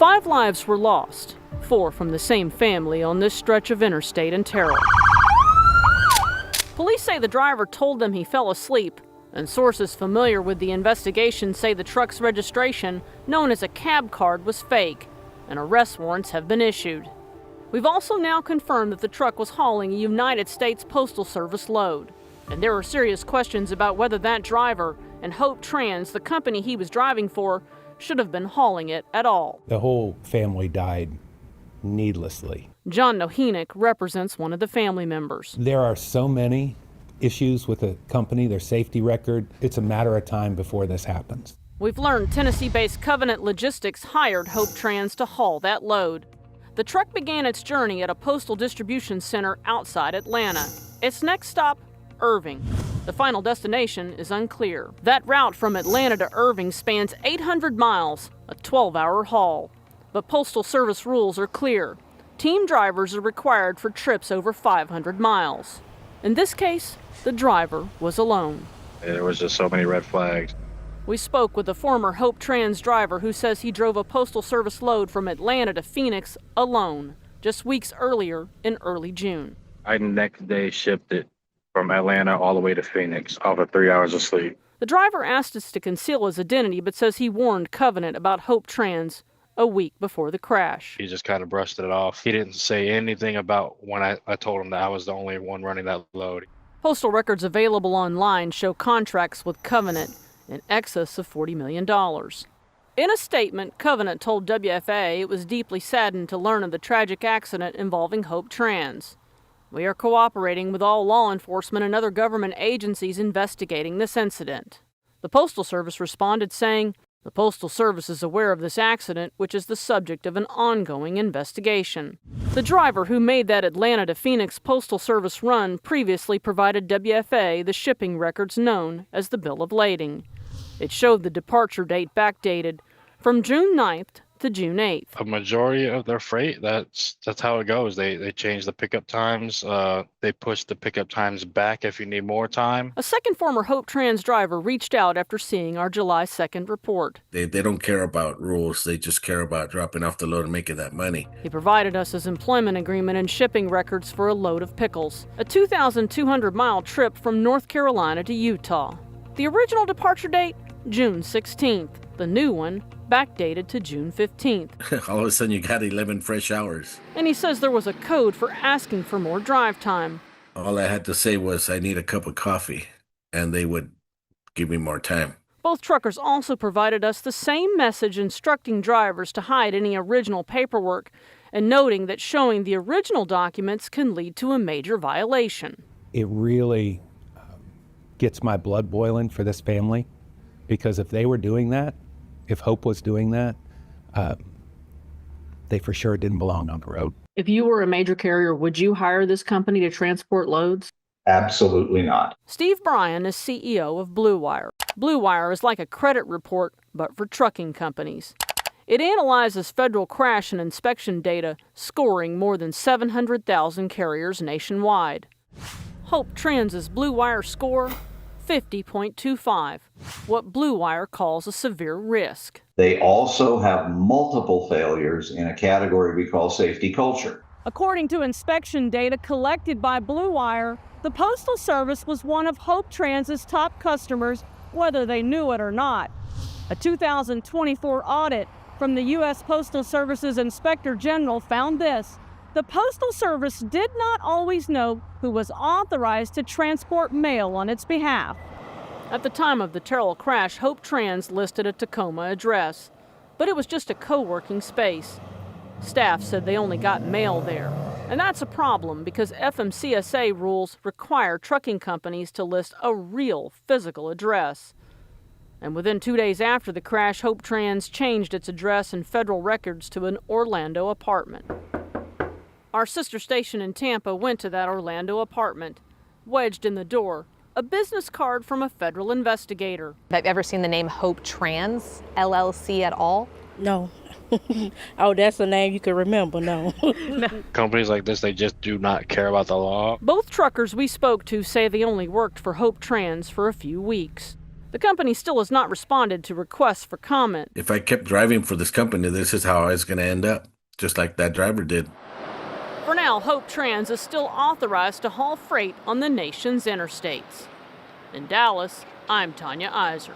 5 lives were lost, 4 from the same family on this stretch of interstate in Terrell. Police say the driver told them he fell asleep, and sources familiar with the investigation say the truck's registration, known as a cab card, was fake, and arrest warrants have been issued. We've also now confirmed that the truck was hauling a United States Postal Service load, and there are serious questions about whether that driver and Hope Trans, the company he was driving for, should have been hauling it at all. The whole family died needlessly. John Nohenick represents one of the family members. There are so many issues with the company, their safety record. It's a matter of time before this happens. We've learned Tennessee-based Covenant Logistics hired Hope Trans to haul that load. The truck began its journey at a postal distribution center outside Atlanta. Its next stop, Irving. The final destination is unclear. That route from Atlanta to Irving spans 800 miles, a 12-hour haul. But Postal Service rules are clear. Team drivers are required for trips over 500 miles. In this case, the driver was alone. There was just so many red flags. We spoke with a former Hope Trans driver who says he drove a Postal Service load from Atlanta to Phoenix alone, just weeks earlier in early June. I next day shipped it from Atlanta all the way to Phoenix off of 3 hours of sleep. The driver asked us to conceal his identity, but says he warned Covenant about Hope Trans a week before the crash. He just kind of brushed it off. He didn't say anything about when I told him that I was the only one running that load. Postal records available online show contracts with Covenant in excess of $40 million. In a statement, Covenant told WFAA it was deeply saddened to learn of the tragic accident involving Hope Trans. We are cooperating with all law enforcement and other government agencies investigating this incident. The Postal Service responded saying, "The Postal Service is aware of this accident, which is the subject of an ongoing investigation." The driver who made that Atlanta to Phoenix Postal Service run previously provided WFAA the shipping records known as the Bill of Lading. It showed the departure date backdated from June 9th to June 8th. A majority of their freight, that's how it goes. They change the pickup times. They push the pickup times back if you need more time. A second former Hope Trans driver reached out after seeing our July 2nd report. They don't care about rules. They just care about dropping off the load and making that money. He provided us his employment agreement and shipping records for a load of pickles. A 2,200-mile trip from North Carolina to Utah. The original departure date, June 16th. The new one, backdated to June 15th. All of a sudden you got 11 fresh hours. And he says there was a code for asking for more drive time. All I had to say was I need a cup of coffee, and they would give me more time. Both truckers also provided us the same message instructing drivers to hide any original paperwork and noting that showing the original documents can lead to a major violation. It really gets my blood boiling for this family, because if they were doing that, if Hope was doing that, they for sure didn't belong on the road. If you were a major carrier, would you hire this company to transport loads? Absolutely not. Steve Bryan is CEO of Blue Wire. Blue Wire is like a credit report, but for trucking companies. It analyzes federal crash and inspection data, scoring more than 700,000 carriers nationwide. Hope Trans's Blue Wire score, 50.25, what Blue Wire calls a severe risk. They also have multiple failures in a category we call safety culture. According to inspection data collected by Blue Wire, the Postal Service was one of Hope Trans's top customers, whether they knew it or not. A 2024 audit from the U.S. Postal Service's Inspector General found this: the Postal Service did not always know who was authorized to transport mail on its behalf. At the time of the Terrell crash, Hope Trans listed a Tacoma address, but it was just a co-working space. Staff said they only got mail there, and that's a problem because FMCSA rules require trucking companies to list a real physical address. And within 2 days after the crash, Hope Trans changed its address in federal records to an Orlando apartment. Our sister station in Tampa went to that Orlando apartment. Wedged in the door, a business card from a federal investigator. Have you ever seen the name Hope Trans, LLC at all? No. Oh, that's a name you can remember, no. Companies like this, they just do not care about the law. Both truckers we spoke to say they only worked for Hope Trans for a few weeks. The company still has not responded to requests for comment. If I kept driving for this company, this is how I was going to end up, just like that driver did. For now, Hope Trans is still authorized to haul freight on the nation's interstates. In Dallas, I'm Tanya Iser.